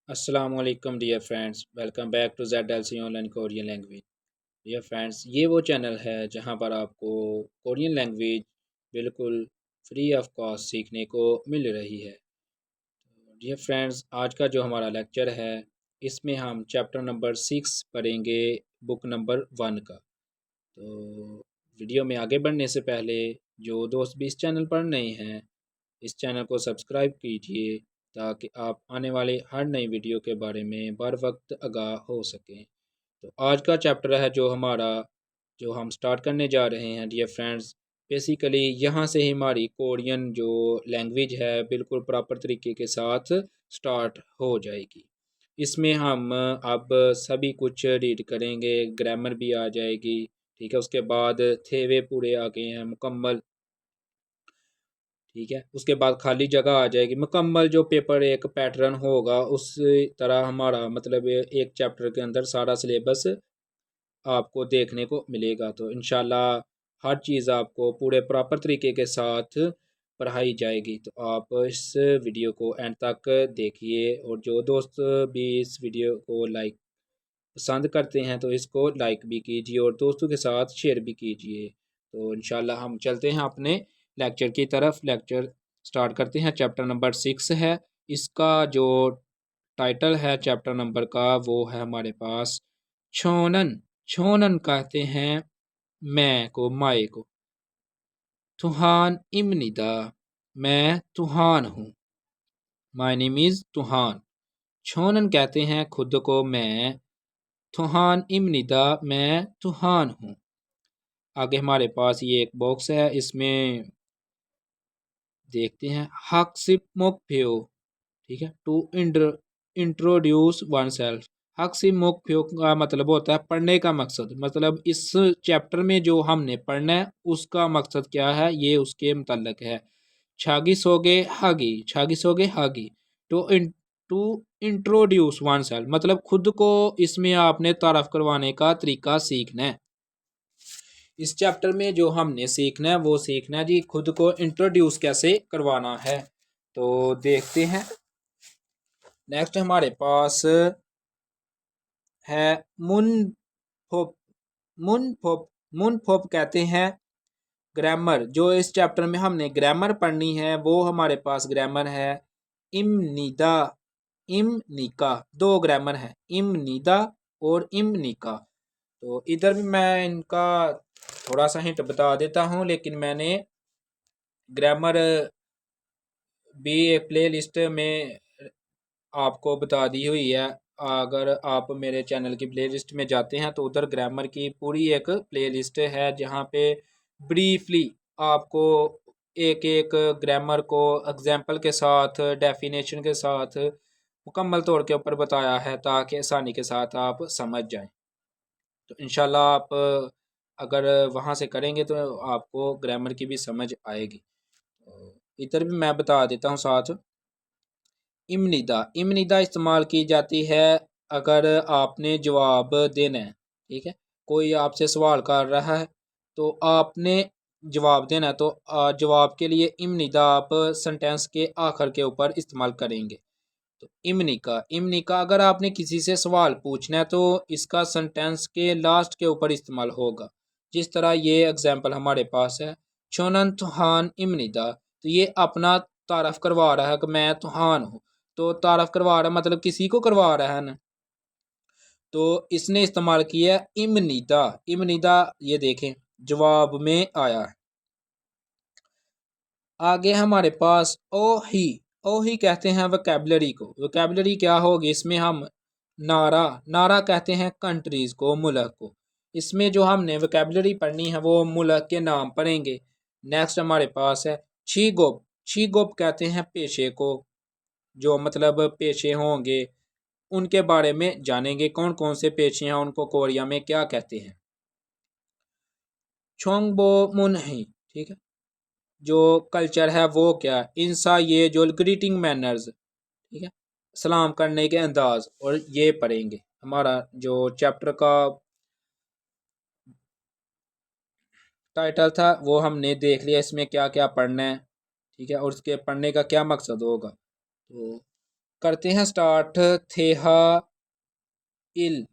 अस्सलाम वालेकुम dear friends, welcome back to ZLC online Korean language. Dear friends, ये वो चैनल है जहां पर आपको कोरियन लैंग्वेज बिल्कुल फ्री ऑफ कॉस्ट सीखने को मिल रही है। डियर फ्रेंड्स, आज का जो हमारा लेक्चर है इसमें हम चैप्टर नंबर 6 पढ़ेंगे, बुक नंबर 1 का। तो वीडियो में आगे बढ़ने से पहले जो दोस्त भी इस चैनल पर नए हैं, इस चैनल को सब्सक्राइब कीजिए ताकि आप आने वाले हर नई वीडियो के बारे में बर वक्त आगाह हो सकें। तो आज का चैप्टर है जो हमारा, जो हम स्टार्ट करने जा रहे हैं डियर फ्रेंड्स। बेसिकली यहाँ से ही हमारी कोरियन जो लैंग्वेज है बिल्कुल प्रॉपर तरीके के साथ स्टार्ट हो जाएगी। इसमें हम अब सभी कुछ रीड करेंगे, ग्रामर भी आ जाएगी। ठीक है, उसके बाद थे वे पूरे आ गए हैं मुकम्मल। ठीक है, उसके बाद खाली जगह आ जाएगी। मुकम्मल जो पेपर एक पैटर्न होगा उस तरह हमारा मतलब एक चैप्टर के अंदर सारा सिलेबस आपको देखने को मिलेगा। तो इंशाल्लाह हर चीज़ आपको पूरे प्रॉपर तरीके के साथ पढ़ाई जाएगी। तो आप इस वीडियो को एंड तक देखिए, और जो दोस्त भी इस वीडियो को लाइक पसंद करते हैं तो इसको लाइक भी कीजिए और दोस्तों के साथ शेयर भी कीजिए। तो इंशाल्लाह हम चलते हैं अपने लेक्चर की तरफ। लेक्चर स्टार्ट करते हैं। चैप्टर नंबर 6 है। इसका जो टाइटल है चैप्टर नंबर का वो है हमारे पास छोनन। छोनन कहते हैं मैं को, माए को। तुहान इमनिदा, मैं तुहान हूँ। My name is तुहान। छोनन कहते हैं खुद को मैं। तुहान इमनिदा, मैं तुहान हूँ। आगे हमारे पास ये एक बॉक्स है, इसमें देखते हैं हक्सिप मोकफ्यो। ठीक है, टू इंट्रोड्यूस वन सेल्फ। हक्सिप मोकफ्यो का मतलब होता है पढ़ने का मकसद। मतलब इस चैप्टर में जो हमने पढ़ना है उसका मकसद क्या है, ये उसके मुतल्लक है। छागी सोगे हागी, छागी सोगे हागी। To to introduce oneself मतलब खुद को इसमें आपने तारफ करवाने का तरीका सीखना है। इस चैप्टर में जो हमने सीखना है वो सीखना है जी खुद को इंट्रोड्यूस कैसे करवाना है। तो देखते हैं। नेक्स्ट हमारे पास है मुन फोप। मुन फोप, मुन फोप कहते हैं ग्रामर। जो इस चैप्टर में हमने ग्रामर पढ़नी है वो हमारे पास ग्रामर है इम निदा, इम निका। दो ग्रामर है, इम निदा और इम निका। तो इधर भी मैं इनका थोड़ा सा हिंट बता देता हूँ, लेकिन मैंने ग्रामर भी एक प्ले लिस्ट में आपको बता दी हुई है। अगर आप मेरे चैनल की प्ले लिस्ट में जाते हैं तो उधर ग्रामर की पूरी एक प्ले लिस्ट है जहाँ पे ब्रीफली आपको एक एक ग्रामर को एग्जाम्पल के साथ, डेफिनेशन के साथ मुकम्मल तौर के ऊपर बताया है ताकि आसानी के साथ आप समझ जाएं। तो इंशाल्लाह आप अगर वहाँ से करेंगे तो आपको ग्रामर की भी समझ आएगी। तो इधर भी मैं बता देता हूँ साथ। इमनिदा, इमनिदा इस्तेमाल की जाती है अगर आपने जवाब देना है। ठीक है, कोई आपसे सवाल कर रहा है तो आपने जवाब देना है, तो जवाब के लिए इमनिदा आप सेंटेंस के आखिर के ऊपर इस्तेमाल करेंगे। तो इमनिका, इमनिका अगर आपने किसी से सवाल पूछना है तो इसका सेंटेंस के लास्ट के ऊपर इस्तेमाल होगा। जिस तरह ये एग्जाम्पल हमारे पास है, छोनन तुहान इमनिदा। तो ये अपना तारफ करवा रहा है कि मैं तुहान हूँ। तो तारफ करवा रहा है मतलब किसी को करवा रहा है ना। तो इसने इस्तेमाल किया इमनिदा। इमनिदा ये देखें जवाब में आया है। आगे हमारे पास ओ ही। ओ ही कहते हैं वोकैबलरी को। वोकैबलरी क्या होगी, इसमें हम नारा, नारा कहते हैं कंट्रीज को, मुल्क को। इसमें जो हमने वोकैबलरी पढ़नी है वो मुल्क के नाम पढ़ेंगे। नेक्स्ट हमारे पास है शीगोप। शीगोप कहते हैं पेशे को, जो मतलब पेशे होंगे उनके बारे में जानेंगे। कौन कौन से पेशे हैं, उनको कोरिया में क्या कहते हैं। छोंगबो मुनही, ठीक है, जो कल्चर है वो क्या, इंसा ये जो ग्रीटिंग मैनर्स, ठीक है, सलाम करने के अंदाज, और ये पढ़ेंगे। हमारा जो चैप्टर का टाइटल था वो हमने देख लिया, इसमें क्या क्या पढ़ना है। ठीक है, और उसके पढ़ने का क्या मकसद होगा। तो करते हैं स्टार्ट। थेहा इल,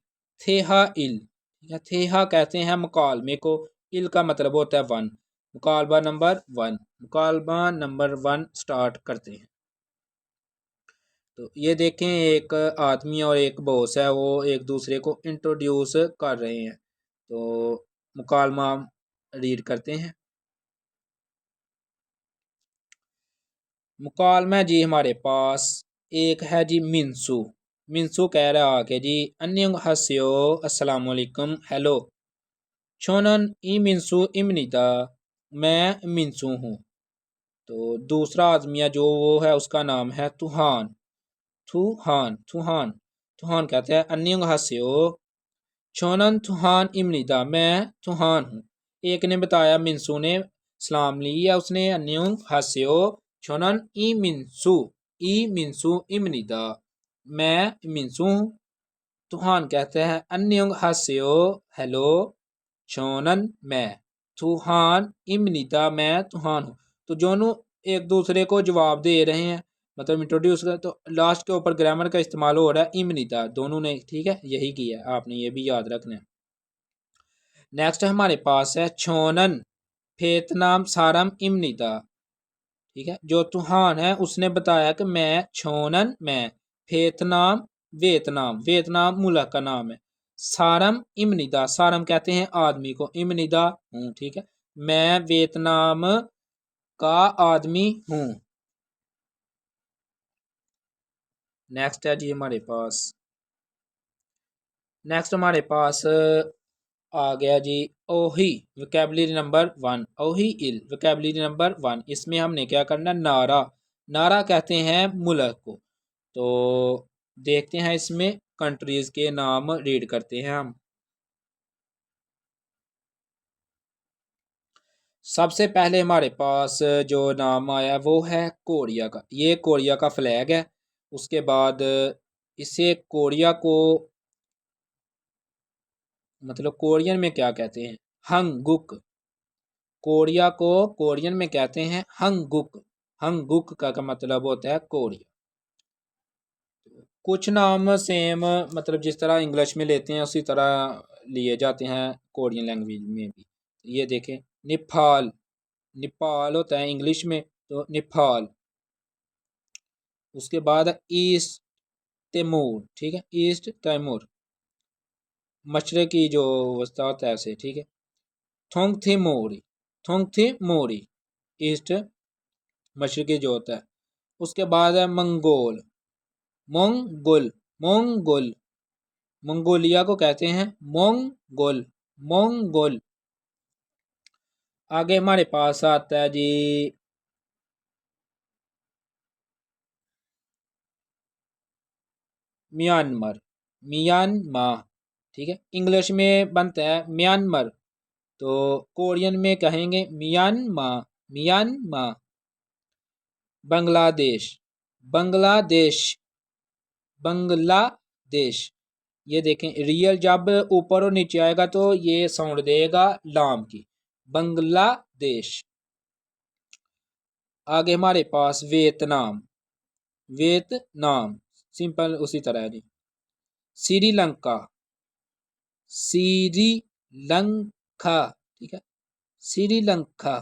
थेहा इल, ठीक है। थेहा कहते हैं मुकालमे को, इल का मतलब होता है वन। मुकालबा नंबर वन, मुकालबा नंबर वन स्टार्ट करते हैं। तो ये देखें, एक आदमी और एक बॉस है, वो एक दूसरे को इंट्रोड्यूस कर रहे हैं। तो मुकालमा रीड करते हैं। मुकालमा जी हमारे पास एक है जी मिनसू। मिनसू कह रहा है कि जी अन्य हस्यो, अस्सलाम वालेकुम, हेलो। छोनन ई मिनसू इमनिता, मैं मिनसू हूँ। तो दूसरा आदमिया जो वो है उसका नाम है तुहान। तुहान तुहान तुहान कहते हैं अन्य हस्यो, छोनन तुहान इमनिदा, मैं तुहान हूँ। एक ने बताया, मिनसू ने सलाम लिया उसने, अन्यों हास्यो छोनन ई मिनसू, ई मिनसू इमनिदा, मैं मिनसू हूँ। तुहान कहते हैं अन्यों हास्यो, हेलो। छोनन मैं, तुहान इमनिदा, मैं तुहान हूँ। तो दोनों एक दूसरे को जवाब दे रहे हैं, मतलब इंट्रोड्यूस कर। तो लास्ट के ऊपर ग्रामर का इस्तेमाल हो रहा है इमनिदा, दोनों ने, ठीक है, यही किया है, आपने ये भी याद रखना है। नेक्स्ट हमारे पास है छोनन फेतनाम सारम इमनिता, ठीक है। जो तुहान है उसने बताया कि मैं छोनन मैं, फेतनाम वियतनाम, वियतनाम मुल्क का नाम है। सारम इमनिदा, सारम कहते हैं आदमी को, इमनिदा हूँ, ठीक है। मैं वियतनाम का आदमी हूँ। नेक्स्ट है जी हमारे पास, नेक्स्ट हमारे पास आ गया जी ओही, वोकैबुलरी नंबर वन। ओही इल, वोकैबुलरी नंबर वन। इसमें हमने क्या करना, नारा, नारा कहते हैं मुल्क को। तो देखते हैं इसमें कंट्रीज के नाम रीड करते हैं हम। सबसे पहले हमारे पास जो नाम आया वो है कोरिया का। ये कोरिया का फ्लैग है। उसके बाद इसे कोरिया को, मतलब कोरियन में क्या कहते हैं, हंगुक। कोरिया को कोरियन में कहते हैं हंगुक। हंगुक का मतलब होता है कोरिया। कुछ नाम सेम, मतलब जिस तरह इंग्लिश में लेते हैं उसी तरह लिए जाते हैं कोरियन लैंग्वेज में भी। ये देखें, नेपाल, नेपाल होता है इंग्लिश में, तो नेपाल। उसके बाद ईस्ट तैमूर, ठीक है, ईस्ट तैमूर, मशरकी जो वस्ता होता है उसे, ठीक है। थोंगथीमोरी, थोंगथीमोरी ईस्ट, मशरकी जो होता है। उसके बाद है मंगोल, मोंगोल, मोंगोल, मंगोलिया को कहते हैं मोंगोल, मोंगोल। आगे हमारे पास आता है जी म्यांमार, म्यांमार, ठीक है। इंग्लिश में बनता है म्यांमार, तो कोरियन में कहेंगे म्यांमार, म्यांमार। बांग्लादेश, बांग्लादेश, बांग्लादेश। ये देखें, रियल जब ऊपर और नीचे आएगा तो ये साउंड देगा लाम की, बांग्लादेश। आगे हमारे पास वियतनाम, वियतनाम, सिंपल उसी तरह है जी। श्रीलंका, श्रीलंका, ठीक है, श्रीलंका।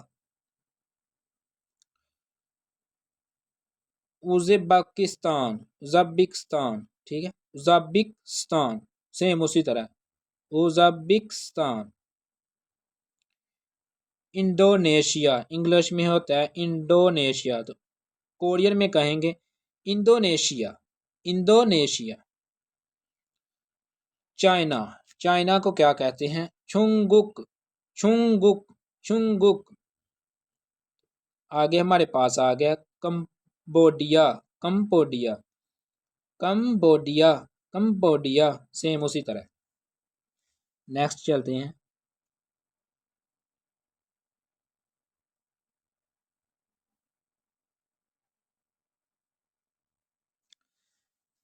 उज़्बेकिस्तान, उज़्बेकिस्तान, ठीक है, उज़्बेकिस्तान, सेम उसी तरह, उज़्बेकिस्तान। इंडोनेशिया, इंग्लिश में होता है इंडोनेशिया, तो कोरियन में कहेंगे इंडोनेशिया, इंडोनेशिया। चाइना, चाइना को क्या कहते हैं, छुंगुक, छुंगुक, छुंगुक। आगे हमारे पास आ गया Cambodia, Cambodia, Cambodia, Cambodia, same उसी तरह। नेक्स्ट चलते हैं।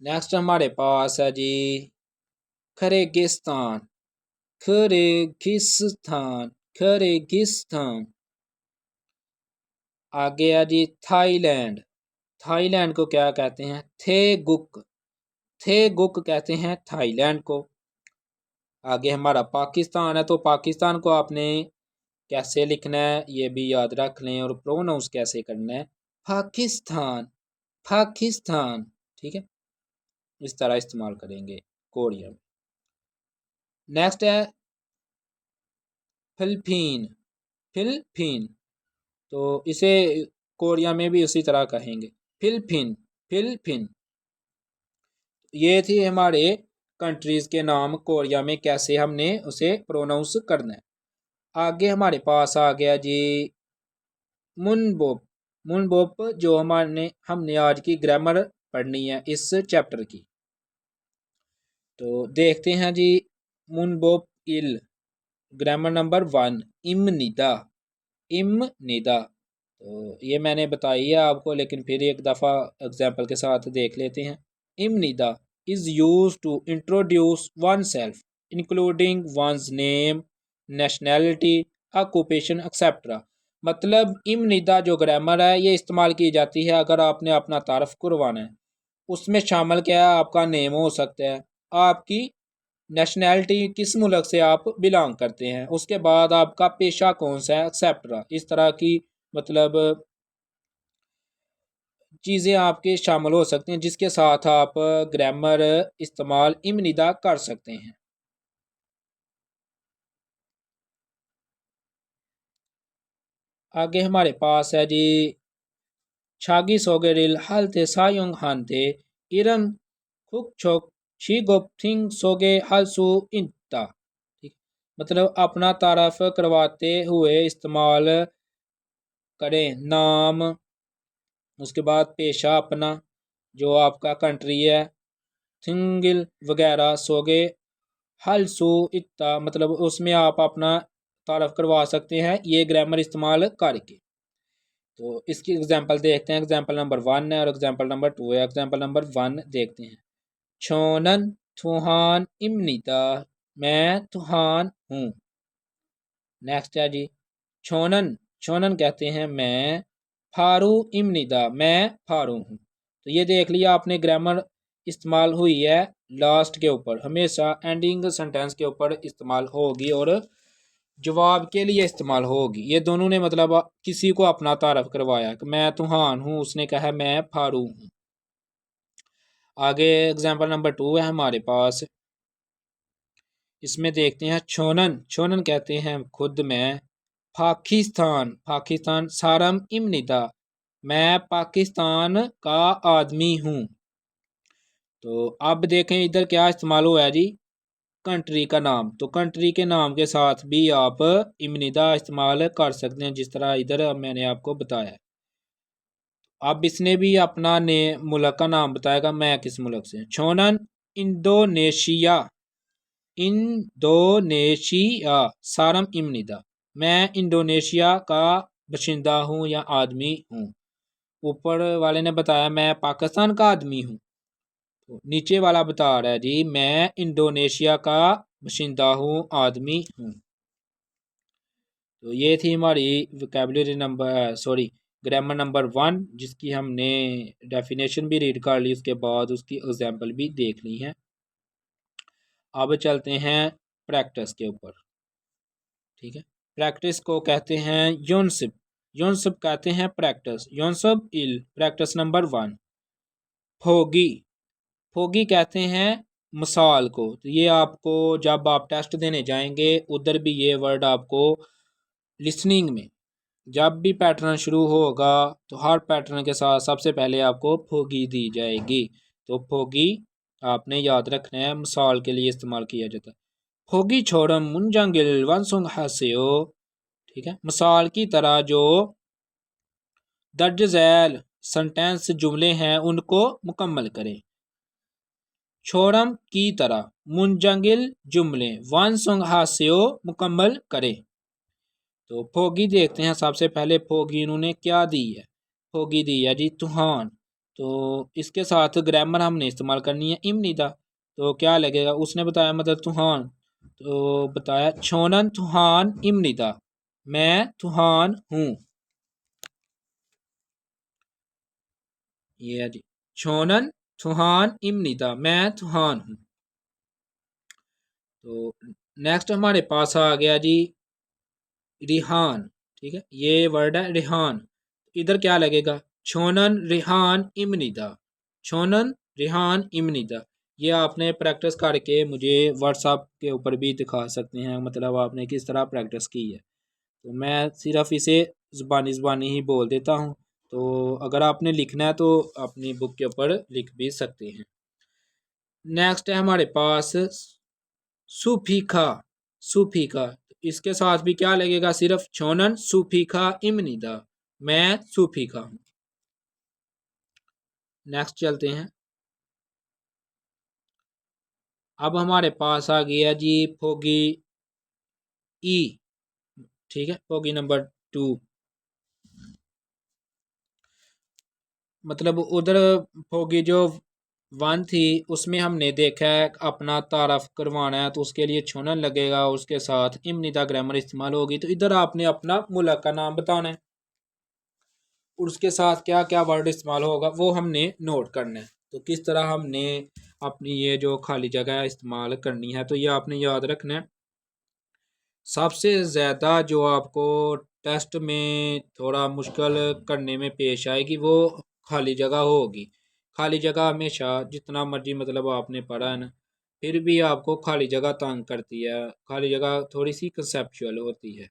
नेक्स्ट हमारे पास है जी खरेगिस्तान, खरेगिस्तान, खरेगिस्तान। आगे है जी थाईलैंड, थाईलैंड को क्या कहते हैं? थे गुक। थे गुक कहते हैं थाईलैंड को। आगे हमारा पाकिस्तान है, तो पाकिस्तान को आपने कैसे लिखना है ये भी याद रख लें, और प्रोनाउंस कैसे करना है। पाकिस्तान, पाकिस्तान। ठीक है, इस तरह इस्तेमाल करेंगे कोरिया में। नेक्स्ट है फिलिपीन। फिलिपीन, तो इसे कोरिया में भी उसी तरह कहेंगे, फिलिपीन, फिलिपीन। ये थी हमारे कंट्रीज के नाम, कोरिया में कैसे हमने उसे प्रोनाउंस करना है। आगे हमारे पास आ गया जी मुनबोप। मुनबोप जो हमने आज की ग्रामर पढ़नी है इस चैप्टर की। तो देखते हैं जी, मुनबोप इल, ग्रामर नंबर 1, इमनिदा। इमनिदा, तो ये मैंने बताई है आपको, लेकिन फिर एक दफ़ा एग्जाम्पल के साथ देख लेते हैं। इमनिदा is use to introduce oneself including one's name, nationality, occupation etcetera. मतलब इमनिदा जो ग्रामर है ये इस्तेमाल की जाती है अगर आपने अपना तारफ़ करवाना है। उसमें शामिल क्या है, आपका नेम हो सकता है, आपकी नेशनैलिटी, किस मुल्क से आप बिलोंग करते हैं, उसके बाद आपका पेशा कौन सा है, एक्सेट्रा। इस तरह की मतलब चीज़ें आपके शामिल हो सकती हैं जिसके साथ आप ग्रामर इस्तेमाल इमनिदा कर सकते हैं। आगे हमारे पास है जी छागी सोगेरिल हालते सायुंग हानते इरन खुक छोक शी गोप्थिंग सोगे हालसू इंता। ठीक, मतलब अपना तारफ करवाते हुए इस्तेमाल करें नाम, उसके बाद पेशा अपना, जो आपका कंट्री है, थिंगिल वगैरह, सोगे हलसू इत्ता, मतलब उसमें आप अपना तारफ़ करवा सकते हैं ये ग्रामर इस्तेमाल करके। तो इसकी एग्जांपल देखते हैं, एग्जांपल नंबर 1 है और एग्जांपल नंबर 2 है। एग्जांपल नंबर 1 देखते हैं। छोनन तुहान इमनिता, मैं तुहान हूँ। नेक्स्ट है जी छोनन। छोनन कहते हैं मैं, फारू इमनिदा, मैं फारू हूँ। तो ये देख लिया आपने, ग्रामर इस्तेमाल हुई है लास्ट के ऊपर, हमेशा एंडिंग सेंटेंस के ऊपर इस्तेमाल होगी और जवाब के लिए इस्तेमाल होगी। ये दोनों ने मतलब किसी को अपना तारफ़ करवाया कि मैं तुहान हूँ, उसने कहा मैं फारू हूँ। आगे एग्जाम्पल नंबर 2 है हमारे पास, इसमें देखते हैं छोनन। छोनन कहते हैं खुद मैं, पाकिस्तान, पाकिस्तान सारम इमनिदा, मैं पाकिस्तान का आदमी हूँ। तो अब देखें इधर क्या इस्तेमाल हुआ है जी, कंट्री का नाम। तो कंट्री के नाम के साथ भी आप इमनिदा इस्तेमाल कर सकते हैं, जिस तरह इधर मैंने आपको बताया। अब इसने भी अपना ने मुल्क का नाम बताएगा, मैं किस मुल्क से। छोनन इंडोनेशिया, इंडोनेशिया सारम इमनिदा, मैं इंडोनेशिया का बशिंदा हूँ या आदमी हूँ। ऊपर वाले ने बताया मैं पाकिस्तान का आदमी हूँ, तो नीचे वाला बता रहा है जी मैं इंडोनेशिया का बशिंदा हूँ, आदमी हूँ। तो ये थी हमारी vocabulary number, sorry, grammar number 1, जिसकी हमने डेफिनेशन भी रीड कर ली, उसके बाद उसकी एग्जाम्पल भी देख ली हैं। अब चलते हैं प्रैक्टिस के ऊपर। ठीक है, प्रैक्टिस को कहते हैं योनसिप। योनसिप कहते हैं प्रैक्टिस, योनसिप इल प्रैक्टिस नंबर 1। फोगी, फोगी कहते हैं मिसाल को। तो ये आपको जब आप टेस्ट देने जाएंगे उधर भी ये वर्ड आपको लिसनिंग में जब भी पैटर्न शुरू होगा तो हर पैटर्न के साथ सबसे पहले आपको फोगी दी जाएगी। तो फोगी आपने याद रखना है, मिसाल के लिए इस्तेमाल किया जाता है। फोगी छोड़म मुंजंगिल वंसुंग हासियो। ठीक है, मिसाल की तरह जो दर्ज झैल सेंटेंस जुमले हैं उनको मुकम्मल करें। छोड़म की तरह, मुंजंगिल जुमले, वंसुंग हासियो मुकम्मल करें। तो फोगी देखते हैं, सबसे पहले फोगी इन्होंने क्या दी है, फोगी दी है जी तूफान। तो इसके साथ ग्रामर हमने इस्तेमाल करनी है इमनिदा। तो क्या लगेगा, उसने बताया मतलब तूफान, तो बताया छोनन तूफान इमनिदा, मैं तूफान हूँ। ये है जी छोनन थुहान इमनिदा, मैं थुहान हूँ। तो नेक्स्ट हमारे पास आ गया जी रिहान। ठीक है, ये वर्ड है रिहान। इधर क्या लगेगा, छोनन रिहान इमनिदा, छोनन रिहान इमनिदा। ये आपने प्रैक्टिस करके मुझे व्हाट्सएप के ऊपर भी दिखा सकते हैं, मतलब आपने किस तरह प्रैक्टिस की है। तो मैं सिर्फ इसे ज़ुबानी ज़ुबानी ही बोल देता हूँ। तो अगर आपने लिखना है तो अपनी बुक के ऊपर लिख भी सकते हैं। नेक्स्ट है हमारे पास सुफीखा। सुफीखा, इसके साथ भी क्या लगेगा, सिर्फ छोनन सुफीखा इमनिदा, मैं सुफीखा हूँ। नेक्स्ट चलते हैं। अब हमारे पास आ गया जी फोगी ई। ठीक है, फोगी नंबर 2। मतलब उधर फोगी जो 1 थी उसमें हमने देखा है अपना तारफ करवाना है तो उसके लिए छोनन लगेगा, उसके साथ इमनिदा ग्रामर इस्तेमाल होगी। तो इधर आपने अपना मुल्क का नाम बताना है और उसके साथ क्या क्या वर्ड इस्तेमाल होगा वो हमने नोट करना है। तो किस तरह हमने अपनी ये जो खाली जगह इस्तेमाल करनी है, तो ये आपने याद रखना है। सबसे ज़्यादा जो आपको टेस्ट में थोड़ा मुश्किल करने में पेश आएगी वो खाली जगह होगी। खाली जगह हमेशा जितना मर्जी मतलब आपने पढ़ा है ना, फिर भी आपको खाली जगह तंग करती है। खाली जगह थोड़ी सी कंसेप्चुअल होती है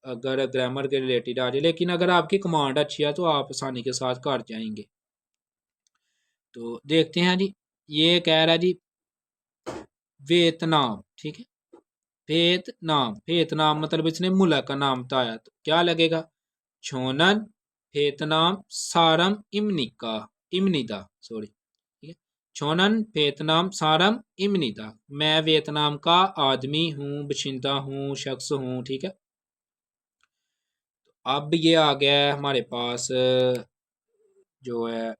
अगर ग्रामर के रिलेटेड आ जाए, लेकिन अगर आपकी कमांड अच्छी है तो आप आसानी के साथ कर जाएंगे। तो देखते हैं जी, ये कह रहा है जी वियतनाम। ठीक है, वियतनाम, वियतनाम मतलब इसने मुल्क का नाम बताया। तो क्या लगेगा, छोनन वियतनाम सारम इमनिका इमनिदा, सॉरी। ठीक है, छोनन वियतनाम सारम इमनिदा, मैं वियतनाम का आदमी हूँ, बशिंदा हूँ, शख्स हूँ। ठीक है, अब ये आ गया है हमारे पास जो है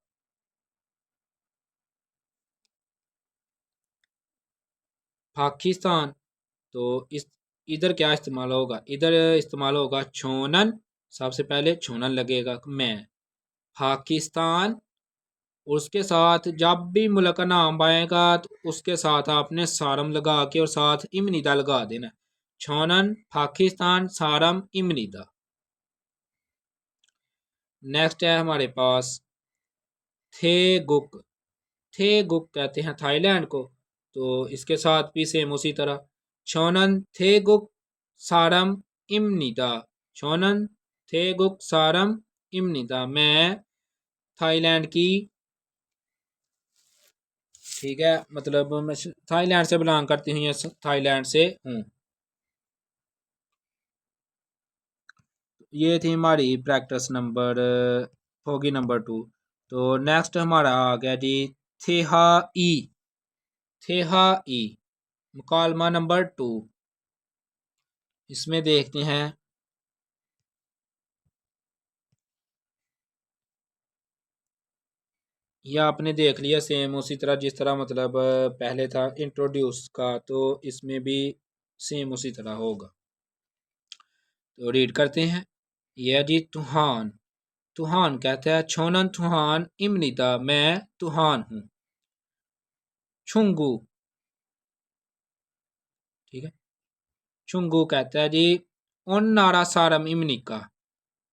पाकिस्तान। तो इस इधर क्या इस्तेमाल होगा, इधर इस्तेमाल होगा छोनन। सबसे पहले छोनन लगेगा, मैं पाकिस्तान। उसके साथ जब भी मुल्क का नाम आएगा तो उसके साथ आपने सारम लगा के और साथ इमनिदा लगा देना, छोनन पाकिस्तान सारम इमनिदा। नेक्स्ट है हमारे पास थे गुक। थे गुक कहते हैं थाईलैंड को। तो इसके साथ भी सेम उसी तरह, छोनन थे गुक सारम इमनिदा, छोनन थे गुक सारम इमनिदा, मैं थाईलैंड की, ठीक है, मतलब मैं थाईलैंड से बिलोंग करती हूँ या थाईलैंड से हूँ। ये थी हमारी प्रैक्टिस नंबर फोगी नंबर 2। तो नेक्स्ट हमारा आ गया जी थेहा ई। थेहा ई मुकालमा नंबर 2। इसमें देखते हैं, यह आपने देख लिया सेम उसी तरह जिस तरह मतलब पहले था इंट्रोड्यूस का, तो इसमें भी सेम उसी तरह होगा। तो रीड करते हैं। यह जी तूहान। तूहान कहता है छोनन तूहान इमनिदा, मैं तूहान हूँ। छुंगू। ठीक है, छुंगू कहता है जी उन नारा सारम इमनिका,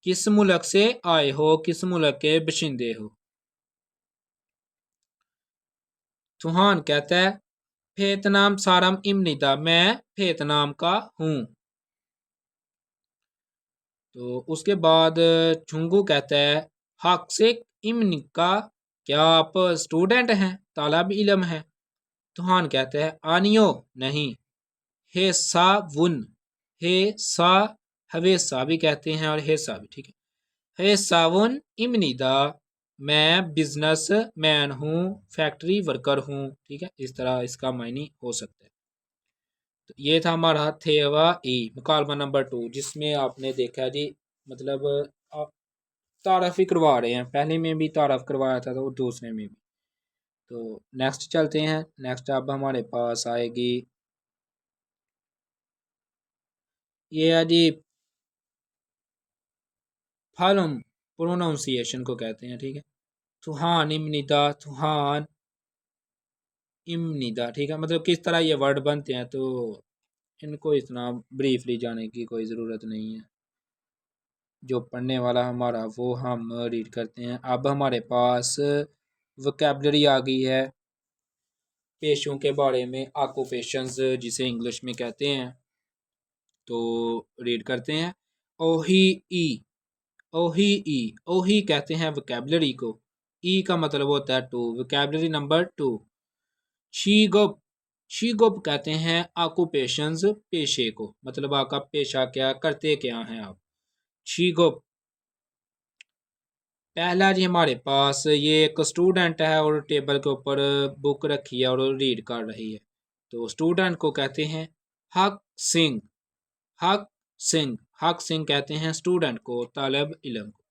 किस मुल्क से आए हो, किस मुल्क के बशिंदे हो। तूहान कहता है वियतनाम सारम इमनिदा, मैं वियतनाम का हूँ। तो उसके बाद छुंगू कहता है हाक्सिक इमनिका, क्या आप स्टूडेंट हैं, तालब इलम है। तूहान कहता है आनियो, नहीं। हे सा वुन, हे सा हवेसा भी कहते हैं और हेसा भी। ठीक है, हे सावन इमनिदा, मैं बिजनेस मैन हूँ, फैक्ट्री वर्कर हूँ। ठीक है, इस तरह इसका मायने हो सकता है। तो ये था हमारा थेवा ई मुकालमा नंबर 2, जिसमें आपने देखा जी मतलब आप तारफ ही करवा रहे हैं, पहले में भी तारफ करवाया था तो दूसरे में भी। तो नेक्स्ट चलते हैं। नेक्स्ट अब हमारे पास आएगी, ये है जी फॉलम, प्रोनाउंसिएशन को कहते हैं। ठीक है, सुहान इम्निदा, सुहान इम्निदा, ठीक है। मतलब किस तरह ये वर्ड बनते हैं, तो इनको इतना ब्रीफली जाने की कोई ज़रूरत नहीं है। जो पढ़ने वाला हमारा वो हम रीड करते हैं। अब हमारे पास वोकैबलरी आ गई है पेशों के बारे में, ऑक्यूपेशंस जिसे इंग्लिश में कहते हैं। तो रीड करते हैं। ओही ई, ओही ई, ओही कहते हैं वोकैबलरी को। ई का मतलब होता है टू, वोकैबलरी नंबर 2। शीगुप, शीगुप कहते हैं ऑक्यूपेशंस पेशे को, मतलब आपका पेशा क्या, करते क्या हैं आप। शीगुप। पहला जी हमारे पास ये एक स्टूडेंट है और टेबल के ऊपर बुक रखी है और रीड कर रही है। तो स्टूडेंट को कहते हैं हक सिंह, हक सिंह, हक सिंह कहते हैं स्टूडेंट को, तालब इल्म को।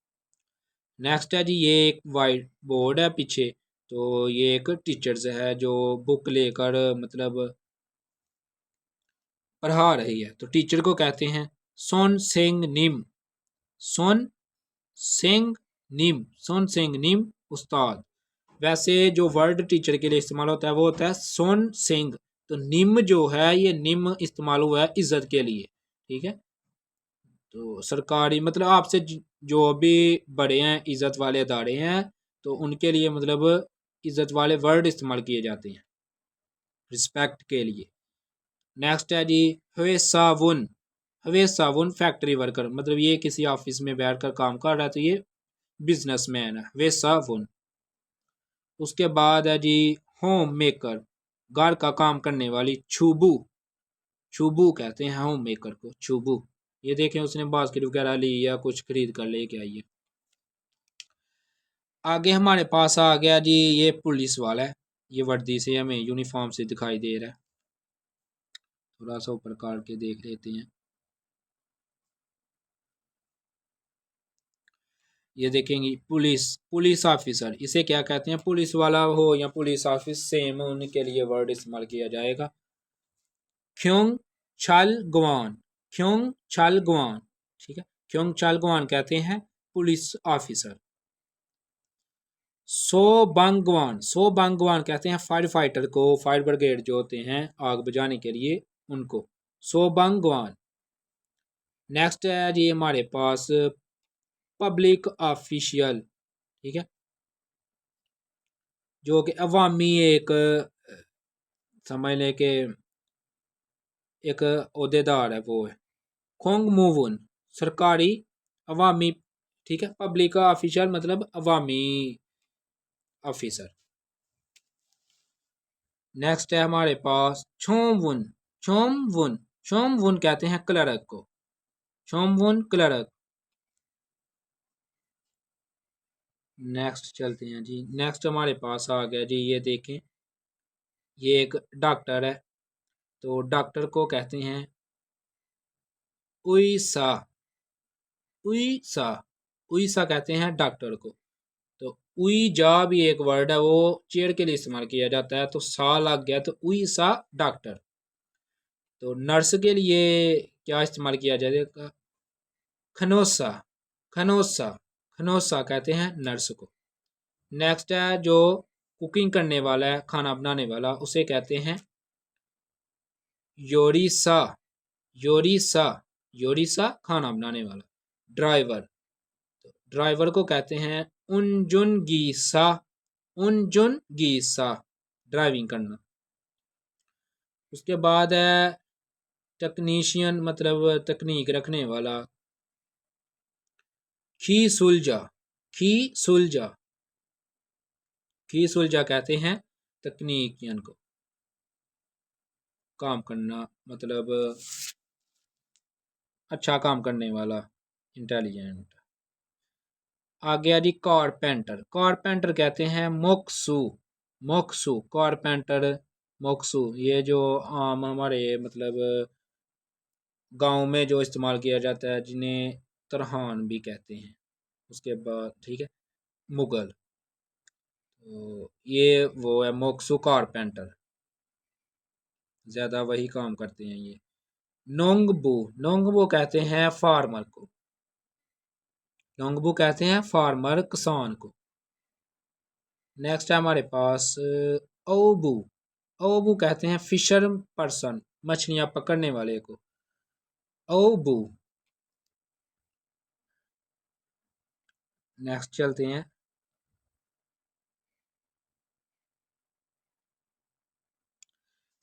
नेक्स्ट है जी, ये एक वाइट बोर्ड है पीछे, तो ये एक टीचर्स है जो बुक लेकर मतलब पढ़ा रही है। तो टीचर को कहते हैं सोन सिंह निम, सोन सिंह निम, सोन सिंह निम उस्ताद। वैसे जो वर्ड टीचर के लिए इस्तेमाल होता है वो होता है सोन सिंह। तो निम जो है ये निम इस्तेमाल हुआ है इज्जत के लिए, ठीक है। तो सरकारी मतलब आपसे जो भी बड़े हैं, इज्जत वाले अदारे हैं, तो उनके लिए मतलब इज्जत वाले वर्ड इस्तेमाल किए जाते हैं रिस्पेक्ट के लिए। नेक्स्ट है जी हवेसावुन, हवेसावुन फैक्ट्री वर्कर, मतलब ये किसी ऑफिस में बैठकर काम कर रहा है, तो ये बिजनेसमैन है हवेसावुन। उसके बाद है जी होम मेकर, घर का काम करने वाली, छुबू, छुबू कहते हैं होम मेकर को, छुबू। ये देखें उसने बास्केट वगैरह ली या कुछ खरीद कर लेके आई है। आगे हमारे पास आ गया जी ये पुलिस वाला है, ये वर्दी से हमें यूनिफॉर्म से दिखाई दे रहा है। थोड़ा सा ऊपर काट के देख लेते हैं। ये देखेंगे पुलिस, पुलिस ऑफिसर, इसे क्या कहते हैं, पुलिस वाला हो या पुलिस ऑफिस सेम उनके लिए वर्ड इस्तेमाल किया जाएगा। ख्योंग छल गुआन, ख्योंग छल गुआन, ठीक है। ख्योंग छल गुआन कहते हैं पुलिस ऑफिसर। सो बांगवान, सो बांगवान कहते हैं फायर फाइटर को, फायर ब्रिगेड जो होते हैं आग बुझाने के लिए उनको, सो बांगवान। नेक्स्ट है जी हमारे पास पब्लिक ऑफिशियल, ठीक है, जो कि अवामी एक समझ लें कि एक ओहदेदार है वो है। खोंग मूवन सरकारी अवामी, ठीक है। पब्लिक ऑफिशियल मतलब अवामी ऑफिसर। नेक्स्ट है हमारे पास छोमवुन, छोमवुन, छोमवुन कहते हैं क्लर्क को, छोमवुन क्लर्क। नेक्स्ट चलते हैं जी, नेक्स्ट हमारे पास आ गया जी, ये देखें ये एक डॉक्टर है, तो डॉक्टर को कहते हैं उईसा, उईसा, उईसा कहते हैं डॉक्टर को। तो उई जा भी एक वर्ड है, वो चेयर के लिए इस्तेमाल किया जाता है, तो सा लग गया तो उई सा डॉक्टर। तो नर्स के लिए क्या इस्तेमाल किया जाएगा, खनोसा, खनोसा, खनोसा कहते हैं नर्स को। नेक्स्ट है जो कुकिंग करने वाला है, खाना बनाने वाला, उसे कहते हैं योरीसा, योरीसा, योरीसा खाना बनाने वाला। ड्राइवर, तो ड्राइवर को कहते हैं उनजुन गीसा, उनजुन गीसा ड्राइविंग करना। उसके बाद है टेक्नीशियन मतलब तकनीक रखने वाला, खी सुलझा, खी सुलझा, खी सुलझा कहते हैं तकनीकियन को, काम करना मतलब अच्छा काम करने वाला, इंटेलिजेंट। आ गया जी कारपेंटर, कारपेंटर कहते हैं मोक्सू, मोक्सू कारपेंटर, मोक्सू ये जो आम हमारे मतलब गांव में जो इस्तेमाल किया जाता है जिन्हें तरहान भी कहते हैं। उसके बाद ठीक है मुगल, तो ये वो है मोक्सू कारपेंटर, ज़्यादा वही काम करते हैं ये। नोंगबू, नोंगबू कहते हैं फार्मर को, नोंगबू कहते हैं फार्मर किसान को। नेक्स्ट है हमारे पास ओबू। ओबू कहते हैं फिशर पर्सन, मछलियां पकड़ने वाले को। ओबू। नेक्स्ट चलते हैं।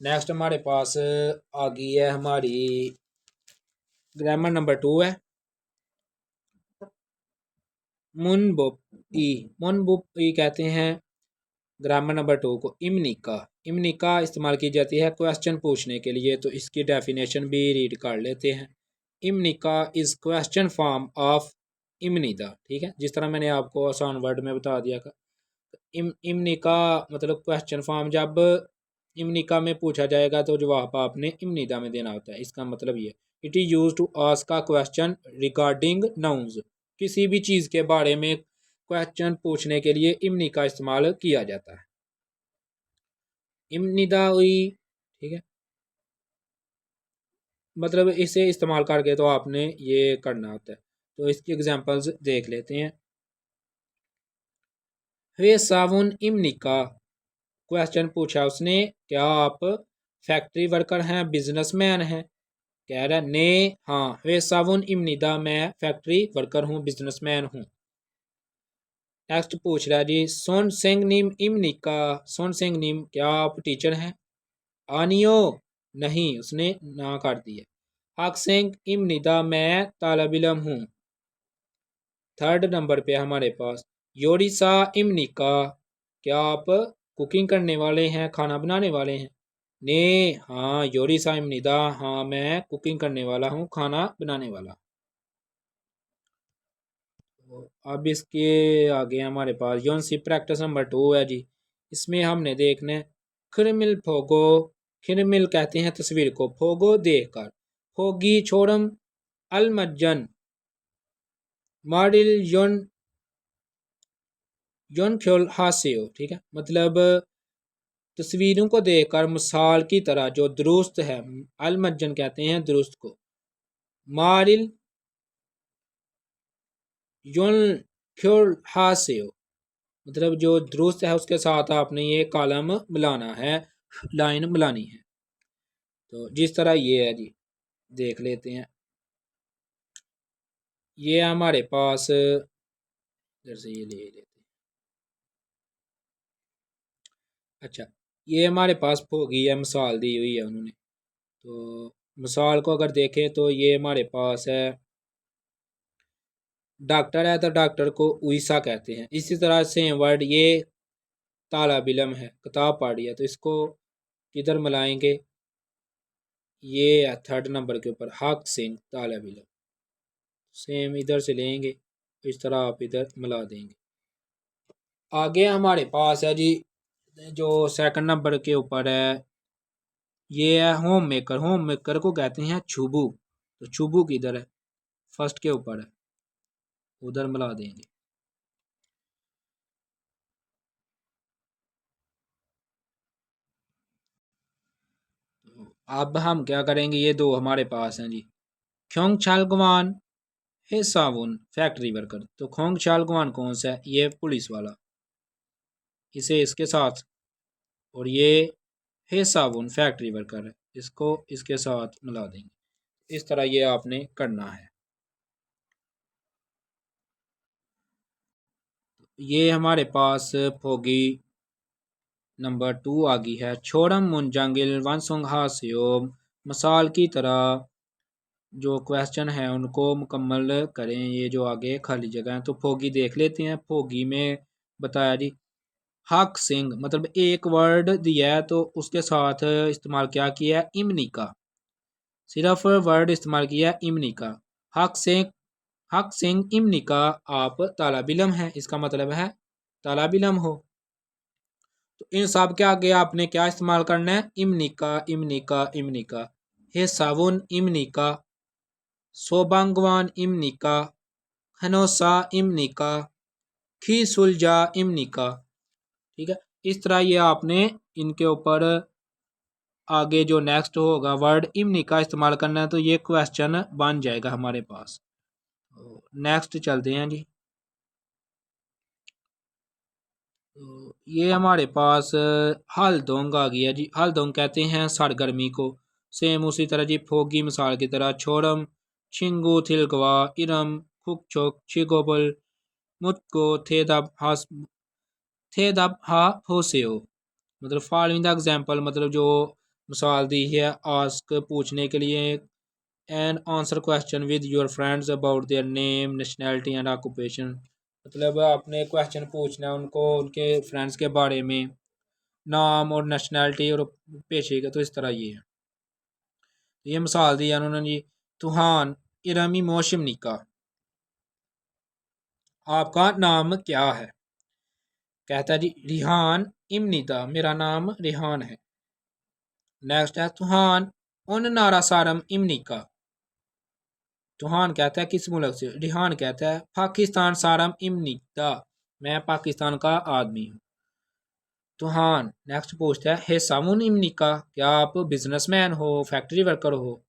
नेक्स्ट हमारे पास आ गई है हमारी ग्रामर नंबर 2 है मुनबुप ई। मुनबुप ई कहते हैं ग्रामर नंबर 2 को इम्निका। इम्निका इस्तेमाल की जाती है क्वेश्चन पूछने के लिए, तो इसकी डेफिनेशन भी रीड कर लेते हैं। इम्निका इज क्वेश्चन फॉर्म ऑफ इम्निदा। ठीक है, जिस तरह मैंने आपको आसान वर्ड में बता दिया था। इम्निका मतलब क्वेश्चन फॉर्म, जब इम्निका में पूछा जाएगा तो जवाब आपने इम्निदा में देना होता है। इसका मतलब ये it is use to ask a question regarding nouns. किसी भी चीज़ के बारे में क्वेश्चन पूछने के लिए इम्नी का इस्तेमाल किया जाता है। इम्निदा हुई। ठीक है, मतलब इसे इस्तेमाल करके तो आपने ये करना होता है। तो इसकी एग्जांपल्स देख लेते हैं। वे साबुन इम्निका, क्वेश्चन पूछा उसने, क्या आप फैक्ट्री वर्कर हैं, बिजनेसमैन हैं? कह रहा है ने हाँ, वे साबुन इम्निदा, मैं फैक्ट्री वर्कर हूँ, बिजनेसमैन हूँ। नेक्स्ट पूछ रहा है जी सोन सिंह नीम इमनिका। सोन सिंह नीम, क्या आप टीचर हैं? आनियो नहीं, उसने ना कर दिया। हक सिंह इमनिदा, मैं तालब इलम हूँ। थर्ड नंबर पे हमारे पास योरिसा इमनिका, क्या आप कुकिंग करने वाले हैं, खाना बनाने वाले हैं? ने हाँ, योरिसा इमनिदा, हाँ मैं कुकिंग करने वाला हूँ, खाना बनाने वाला। तो अब इसके आगे हमारे पास यूनसी प्रैक्टिस नंबर 2 है जी। इसमें हमने देखना है खिरमिल फोगो। खिरमिल कहते हैं तस्वीर को, फोगो देखकर। फोगी छोड़म अलमज्जन मारिल योन योन ख्योल हास्यो। ठीक है, मतलब तस्वीरों को देखकर मिसाल की तरह जो दुरुस्त है, अलमज्जन कहते हैं दुरुस्त को। मारिल योन ख्योल हास्यो, मतलब जो दुरुस्त है उसके साथ आपने ये कॉलम मिलाना है, लाइन मिलानी है। तो जिस तरह ये है जी, देख लेते हैं। ये हमारे पास इधर से ये ले लेते हैं। अच्छा, ये हमारे पास होगी है, मिसाल दी हुई है उन्होंने। तो मिसाल को अगर देखें तो ये हमारे पास है डॉक्टर है, तो डॉक्टर को उईसा कहते हैं। इसी तरह से वर्ड ये तालब इलम है, किताब पढ़ी है, तो इसको किधर मिलाएंगे? ये है थर्ड नंबर के ऊपर हक सिंह तालब इलम। सेम इधर से लेंगे, इस तरह आप इधर मिला देंगे। आगे हमारे पास है जी, जो सेकंड नंबर के ऊपर है, ये है होम मेकर। होम मेकर को कहते हैं छुबू। तो छुबू किधर है? फर्स्ट के ऊपर है, उधर मिला देंगे। तो अब हम क्या करेंगे, ये दो हमारे पास हैं जी। ख्योंग चालगवान है साबुन फैक्ट्री वर्कर। तो खोंग चालगवान कौन सा है? ये पुलिस वाला, इसे इसके साथ, और ये है साबुन फैक्ट्री वर्कर है, इसको इसके साथ मिला देंगे। इस तरह ये आपने करना है। ये हमारे पास फोगी नंबर 2 आ गई है। छोड़म मुंजांगिल वंसुंग हास्योम, मिसाल की तरह जो क्वेश्चन है उनको मुकम्मल करें। ये जो आगे खाली जगह है, तो फोगी देख लेते हैं। फोगी में बताया जी हक सिंह, मतलब एक वर्ड दिया है तो उसके साथ इस्तेमाल क्या किया है? इमनी का, सिर्फ वर्ड इस्तेमाल किया है इमनी का। हक सिंह, हक सिंह इमनी का, आप तालाबिलम है, इसका मतलब है तालाबिलम हो। तो इन सब के आगे आपने क्या इस्तेमाल करना है? इमनी का, इमनी का, इमनी का। हे साबुन इमनी का, सोबांगवान इमनी का, हनोसा इमनी का, खी सुलझा इमनी का। ठीक है, इस तरह ये आपने इनके ऊपर आगे जो नेक्स्ट होगा वर्ड इमनी का इस्तेमाल करना है, तो ये क्वेश्चन बन जाएगा हमारे पास। नेक्स्ट चलते हैं जी। तो ये हमारे पास हल्दोंग आ गया जी। हल्दोंग कहते हैं सरगर्मी को। सेम उसी तरह जी फोगी मिसाल की तरह छोड़म छिंगू थिलगवा इरम खुकचोक छिगोबल मुतको थेदब हा होसेओ। मतलब फॉलोइंग द एग्जाम्पल, मतलब जो मिसाल दी है आस्क पूछने के लिए, and answer question with your friends about their name nationality and occupation. मतलब आपने क्वेश्चन पूछना है उनको उनके फ्रेंड्स के बारे में, नाम और नेशनैलिटी और पेशे का। तो इस तरह ये है। ये मिसाल दी है उन्होंने जी। तुहान इरमी मोशिमनिका, आपका नाम क्या है? कहता है जी रिहान इमनिता, मेरा नाम रिहान है। नेक्स्ट है तुहान उन नारा सारम इमनिका। तुहान कहता है किस मुल्क से, रिहान कहता है पाकिस्तान सारम इमनिका, मैं पाकिस्तान का आदमी हूँ। तुहान नेक्स्ट पूछता है हे सामुन इमनिका, क्या आप बिजनेसमैन हो, फैक्ट्री वर्कर हो?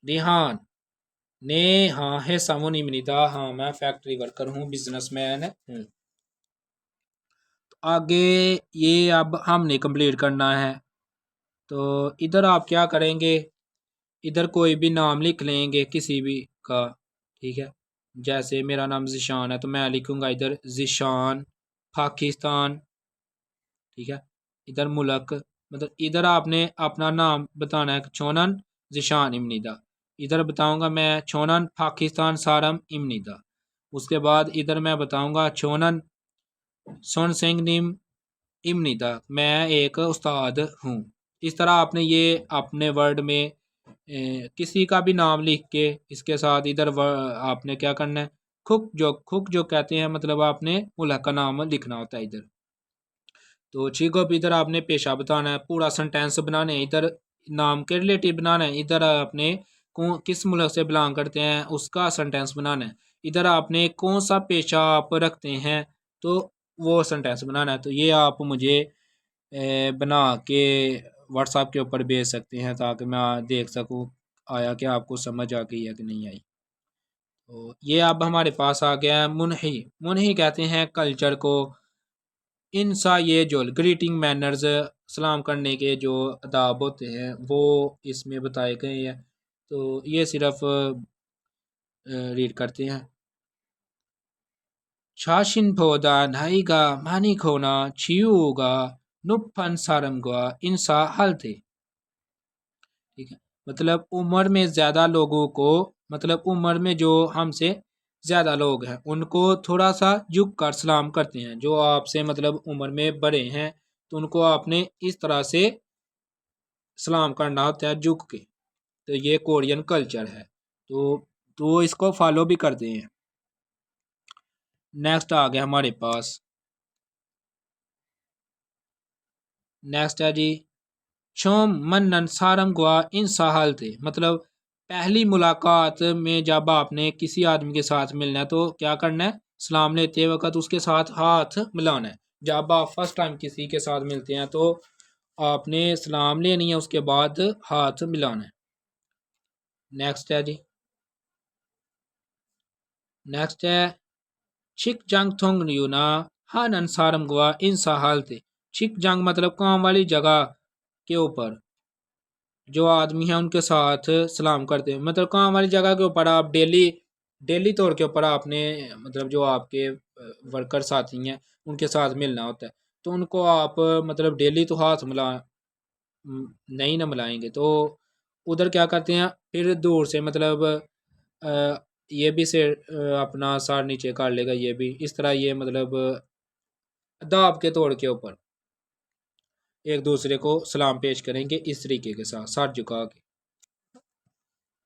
रिहान ने हाँ है सामुन इमनिदा, हाँ मैं फैक्ट्री वर्कर हूँ, बिजनेसमैन हूँ। आगे ये अब हमने कंप्लीट करना है। तो इधर आप क्या करेंगे, इधर कोई भी नाम लिख लेंगे किसी भी का, ठीक है। जैसे मेरा नाम ज़िशान है तो मैं लिखूंगा इधर ज़िशान पाकिस्तान, ठीक है। इधर मुल्क, मतलब इधर आपने अपना नाम बताना है छोनन ज़िशान इमनिदा। इधर बताऊंगा मैं छोनन पाकिस्तान सारम इमनिदा। उसके बाद इधर मैं बताऊंगा छोनन सोन सिंह निम इमनिदा, मैं एक उस्ताद हूँ। इस तरह आपने ये अपने वर्ड में किसी का भी नाम लिख के इसके साथ इधर आपने क्या करना है, खुक जो कहते हैं, मतलब आपने मुल्क का नाम लिखना होता है इधर। तो ठीक है, अब इधर आपने पेशा बताना है, पूरा सेंटेंस बनाना है, इधर नाम के रिलेटिव बनाना है, इधर आपने कौन किस मुल्क से बिलोंग करते हैं उसका सेंटेंस बनाना है, इधर आपने कौन सा पेशा आप रखते हैं तो वो सेंटेंस बनाना है। तो ये आप मुझे बना के व्हाट्सएप के ऊपर भेज सकते हैं ताकि मैं देख सकूँ आया कि आपको समझ आ गई है कि नहीं आई। तो ये अब हमारे पास आ गया है मुनही। मुनही कहते हैं कल्चर को। इनसा ये जो ग्रीटिंग मैनर्स, सलाम करने के जो अदाब होते हैं वो इसमें बताए गए हैं। तो ये सिर्फ रीड करते हैं। शाशिन पोदा नाइगा मानी खोना छियूगा नुपन सारंगवा इंसा हलते, ठीक है। मतलब उम्र में ज़्यादा लोगों को, मतलब उम्र में जो हमसे ज़्यादा लोग हैं उनको थोड़ा सा झुक कर सलाम करते हैं। जो आपसे मतलब उम्र में बड़े हैं तो उनको आपने इस तरह से सलाम करना होता है झुक के। तो ये कोरियन कल्चर है। तो इसको फॉलो भी करते हैं। नेक्स्ट आ गया हमारे पास, नेक्स्ट है जी शोम मन्नन सारम गुआ इन हाल थे। मतलब पहली मुलाकात में जब आपने किसी आदमी के साथ मिलना है तो क्या करना है, सलाम लेते वक्त उसके साथ हाथ मिलाना है। जब आप फर्स्ट टाइम किसी के साथ मिलते हैं तो आपने सलाम लेनी है, उसके बाद हाथ मिलाना है। नेक्स्ट है जी, नेक्स्ट है छिक जंग थोंग यूना हानन सारम गुआ इन हाल थे। छिक जंग मतलब काम वाली जगह के ऊपर जो आदमी हैं उनके साथ सलाम करते हैं। मतलब काम वाली जगह के ऊपर आप डेली डेली तौर के ऊपर आपने मतलब जो आपके वर्कर साथी हैं उनके साथ मिलना होता है। तो उनको आप मतलब डेली तो हाथ नहीं ना मिलाएंगे। तो उधर क्या करते हैं फिर दूर से, मतलब ये भी से अपना सार नीचे कर लेगा, ये भी इस तरह, ये मतलब दाब के तौर के ऊपर एक दूसरे को सलाम पेश करेंगे इस तरीके के साथ सर झुका के।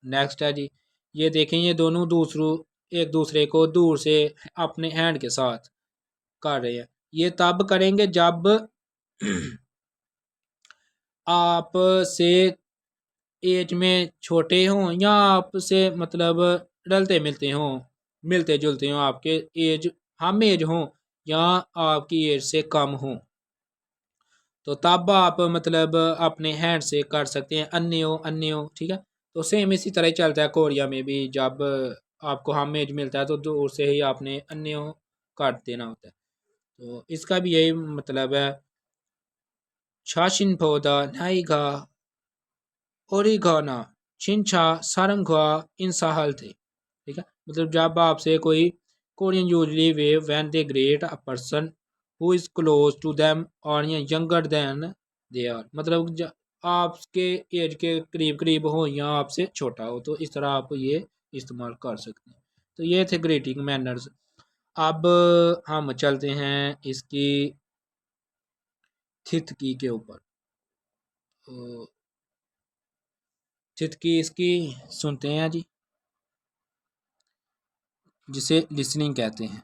नेक्स्ट है जी, ये देखें ये दोनों दूसरों एक दूसरे को दूर से अपने हैंड के साथ कर रहे हैं। ये तब करेंगे जब आप से एज में छोटे हों या आपसे मतलब रलते मिलते हों, मिलते जुलते हों, आपके एज हम एज हों या आपकी एज से कम हों। तो तब आप मतलब अपने हैंड से कर सकते हैं अन्य हो, ठीक है। तो सेम इसी तरह ही चलता है कोरिया में भी, जब आपको हम एज मिलता है तो दूर से ही आपने अन्य हो काट देना होता है। तो इसका भी यही मतलब है, छाशिन पौधा नाइगा ओरिगाना छिंछा सारंगवा इंसाहल थे। ठीक है, मतलब जब आपसे कोई कोरियन यूजली वे when they greet a person who is close to them और यंगर देन दे आर, मतलब आपके एज के करीब करीब हो या आपसे छोटा हो, तो इस तरह आप ये इस्तेमाल कर सकते हैं। तो ये थे ग्रीटिंग मैनर्स। अब हम चलते हैं इसकी थितकी के ऊपर। तो थितकी इसकी सुनते हैं जी, जिसे लिसनिंग कहते हैं।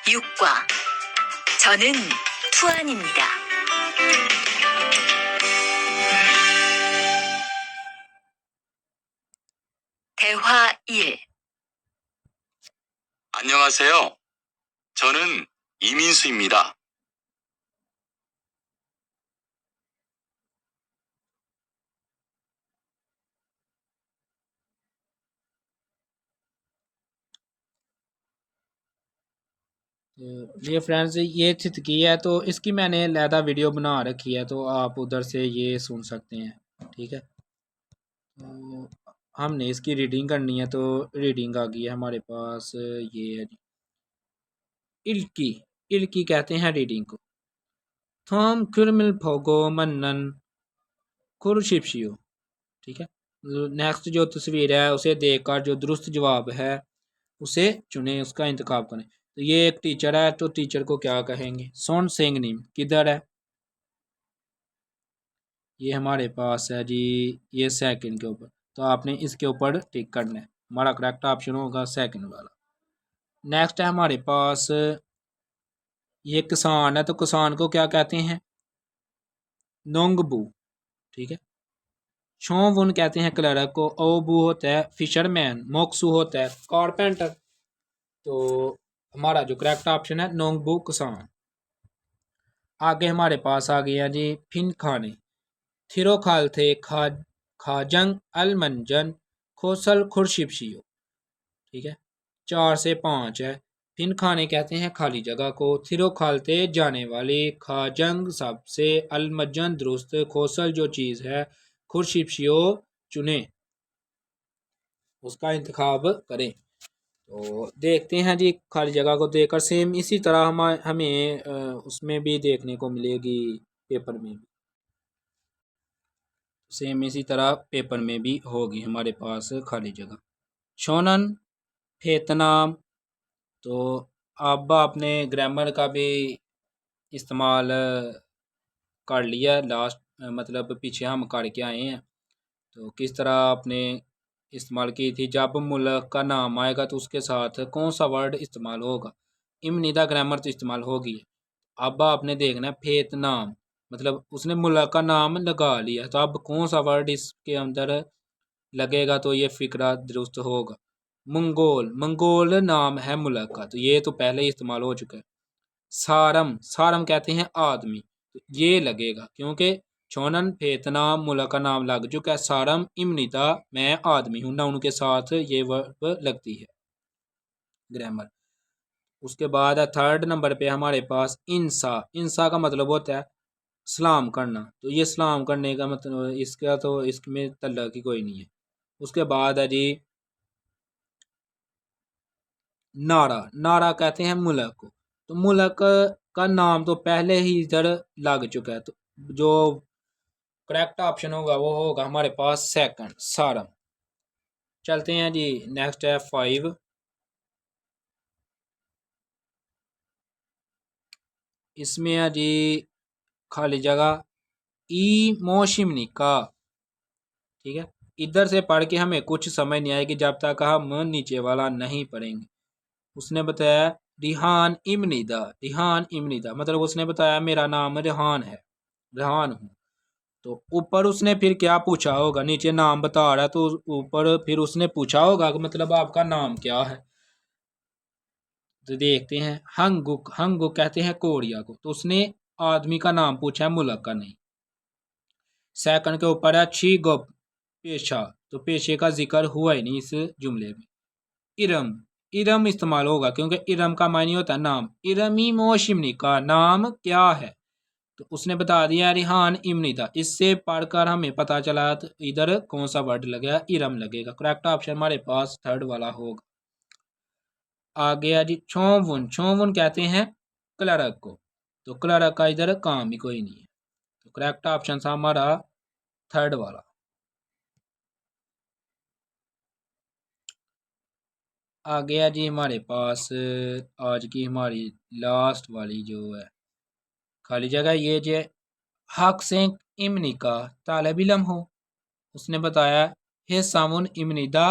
육과 저는 투안입니다. 대화 1. 안녕하세요. 저는 이민수입니다. तो ये फ्रेंड्स ये थितकी है, तो इसकी मैंने अलहदा वीडियो बना रखी है, तो आप उधर से ये सुन सकते हैं। ठीक है, तो हमने इसकी रीडिंग करनी है, तो रीडिंग आ गई है हमारे पास। ये है जी, इल्की। इल्की कहते हैं रीडिंग को। थॉम क्रिमिल फोगो मन्नन कुरुशिप्शियो। ठीक है, नेक्स्ट जो तस्वीर है उसे देखकर जो दुरुस्त जवाब है उसे चुने, उसका इंतखाब करें। तो ये एक टीचर है, तो टीचर को क्या कहेंगे? सोन सेंग नीम किधर है? ये हमारे पास है जी, ये सेकंड के ऊपर, तो आपने इसके ऊपर टिक करना है। हमारा करेक्ट ऑप्शन होगा सेकंड वाला। नेक्स्ट है हमारे पास, ये किसान है, तो किसान को क्या कहते हैं? नोंगबू। ठीक है, शोवुन कहते हैं क्लर्क को, ओबू होता है फिशरमैन, मोक्सू होता है कारपेंटर। तो हमारा जो करेक्ट ऑप्शन है नोंगबू किसान। आगे हमारे पास आ गया जी फिन खाने। थिरो खाल थे खाजंग अलमंजन खोसल खुरशिपशियो। ठीक है, 4 से 5 है। फिन खाने कहते हैं खाली जगह को, थिरो खालते जाने वाली, खाजंग सबसे, अलमजन दुरुस्त, खोसल जो चीज़ है, खुरशिपशियो चुने, उसका इंतखाब करें। तो देखते हैं जी, खाली जगह को देखकर सेम इसी तरह हमें उसमें भी देखने को मिलेगी, पेपर में भी सेम इसी तरह पेपर में भी होगी हमारे पास खाली जगह। शोनन फेतनाम। तो अब आपने ग्रामर का भी इस्तेमाल कर लिया लास्ट, मतलब पीछे हम करके आए हैं। तो किस तरह आपने इस्तेमाल की थी? जब मुल्क का नाम आएगा तो उसके साथ कौन सा वर्ड इस्तेमाल होगा? इमनिदा ग्रामर तो इस्तेमाल होगी। अब आपने देखना है फेत नाम, मतलब उसने मुल्क का नाम लगा लिया, तो अब कौन सा वर्ड इसके अंदर लगेगा तो ये फिक्रा दुरुस्त होगा? मंगोल। मंगोल नाम है मुल्क का, तो ये तो पहले ही इस्तेमाल हो चुका है। सारम। सारम कहते हैं आदमी, तो ये लगेगा क्योंकि छोनन फेतना मुल्क का नाम लग चुका है। सारम इमनिता मैं आदमी हूं, नाउन के साथ ये वर्ब लगती है ग्रामर। उसके बाद है थर्ड नंबर पे हमारे पास इंसा। इंसा का मतलब होता है सलाम करना, तो ये सलाम करने का मतलब इसका तो इसमें तल्लक ही कोई नहीं है। उसके बाद है जी नारा। नारा कहते हैं मुल्क को, तो मुल्क का नाम तो पहले ही इधर लग चुका है, तो जो करेक्ट ऑप्शन होगा वो होगा हमारे पास सेकंड सारम। चलते हैं जी, नेक्स्ट है 5। इसमें है जी खाली जगह ई मोशिमनी का। ठीक है, इधर से पढ़ के हमें कुछ समझ नहीं आएगी जब तक हम नीचे वाला नहीं पढ़ेंगे। उसने बताया रिहान इमनिदा। रिहान इमनिदा मतलब उसने बताया मेरा नाम रिहान है, रिहान हूँ। तो ऊपर उसने फिर क्या पूछा होगा? नीचे नाम बता रहा है, तो ऊपर फिर उसने पूछा होगा कि मतलब आपका नाम क्या है। तो देखते हैं, हंगुक। हंगुक कहते हैं कोरिया को, तो उसने आदमी का नाम पूछा है, मुल्क का नहीं। सेकंड के ऊपर है छी गुप पेशा, तो पेशे का जिक्र हुआ ही नहीं इस जुमले में। इरम, इरम इस्तेमाल होगा क्योंकि इरम का मायने होता है नाम। इरमी मोशिमनी का नाम क्या है? तो उसने बता दिया रिहान इमनी था। इससे पढ़कर हमें पता चला तो इधर कौन सा वर्ड लगेगा? इरम लगेगा। करेक्ट ऑप्शन हमारे पास थर्ड वाला होगा। आ गया जी छोवुन। छोवुन कहते हैं क्लर्क को, तो क्लर्क का इधर काम ही कोई नहीं है। तो करेक्ट ऑप्शन था हमारा थर्ड वाला। आ गया जी हमारे पास आज की हमारी लास्ट वाली जो है खाली जगह, ये जो हक से इमनी का तालब इलम हो। उसने बताया हे सामुन इमनीदा,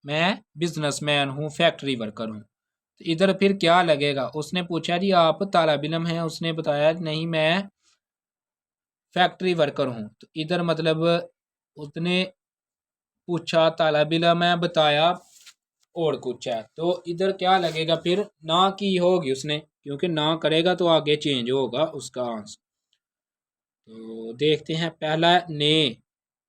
मैं बिजनेसमैन हूँ, फैक्ट्री वर्कर हूँ। तो इधर फिर क्या लगेगा? उसने पूछा जी आप तालब इलम हैं? उसने बताया नहीं मैं फैक्ट्री वर्कर हूँ। तो इधर मतलब उसने पूछा तालब इलम है, बताया और कुछ है, तो इधर क्या लगेगा? फिर ना की होगी उसने, क्योंकि ना करेगा तो आगे चेंज होगा उसका आंसर। तो देखते हैं पहला ने,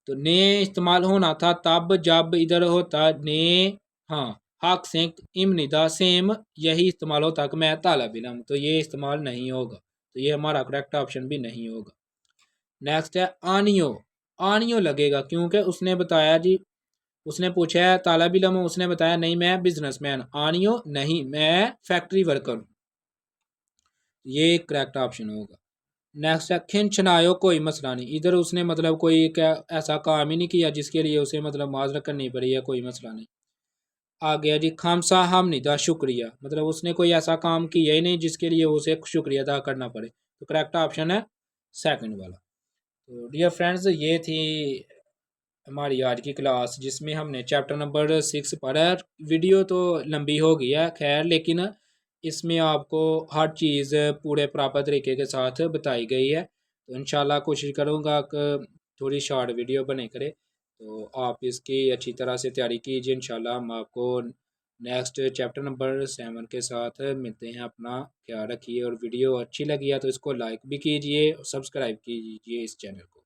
तो ने इस्तेमाल होना था तब जब इधर होता ने, हाँ हक से इमनिदा सेम यही इस्तेमाल होता कि मैं तालब इलम, तो ये इस्तेमाल नहीं होगा। तो ये हमारा करेक्ट ऑप्शन भी नहीं होगा। नेक्स्ट है आनियो। आनियो लगेगा क्योंकि उसने बताया जी, उसने पूछा है तालब इलम हूँ, उसने बताया नहीं मैं बिजनेसमैन। आनियो नहीं, मैं फैक्ट्री वर्कर हूँ। ये करेक्ट ऑप्शन होगा। नेक्स्ट है खिंचनायो कोई मसला नहीं। इधर उसने मतलब कोई क्या ऐसा काम ही नहीं किया जिसके लिए उसे मतलब माजरत करनी पड़ी है, कोई मसला नहीं। आ गया जी खामसा हमनिदा शुक्रिया, मतलब उसने कोई ऐसा काम किया ही नहीं जिसके लिए उसे शुक्रिया अदा करना पड़े। तो करेक्ट ऑप्शन है सेकंड वाला। तो डियर फ्रेंड्स, ये थी हमारी आज की क्लास जिसमें हमने चैप्टर नंबर 6 पढ़ा है। वीडियो तो लंबी हो गई है खैर, लेकिन इसमें आपको हर चीज़ पूरे प्रॉपर तरीके के साथ बताई गई है। तो इंशाल्लाह कोशिश करूँगा कि थोड़ी शॉर्ट वीडियो बने करे, तो आप इसकी अच्छी तरह से तैयारी कीजिए। इंशाल्लाह हम आपको नेक्स्ट चैप्टर नंबर 7 के साथ मिलते हैं। अपना ख्याल रखिए, और वीडियो अच्छी लगी है तो इसको लाइक भी कीजिए और सब्सक्राइब कीजिए इस चैनल को।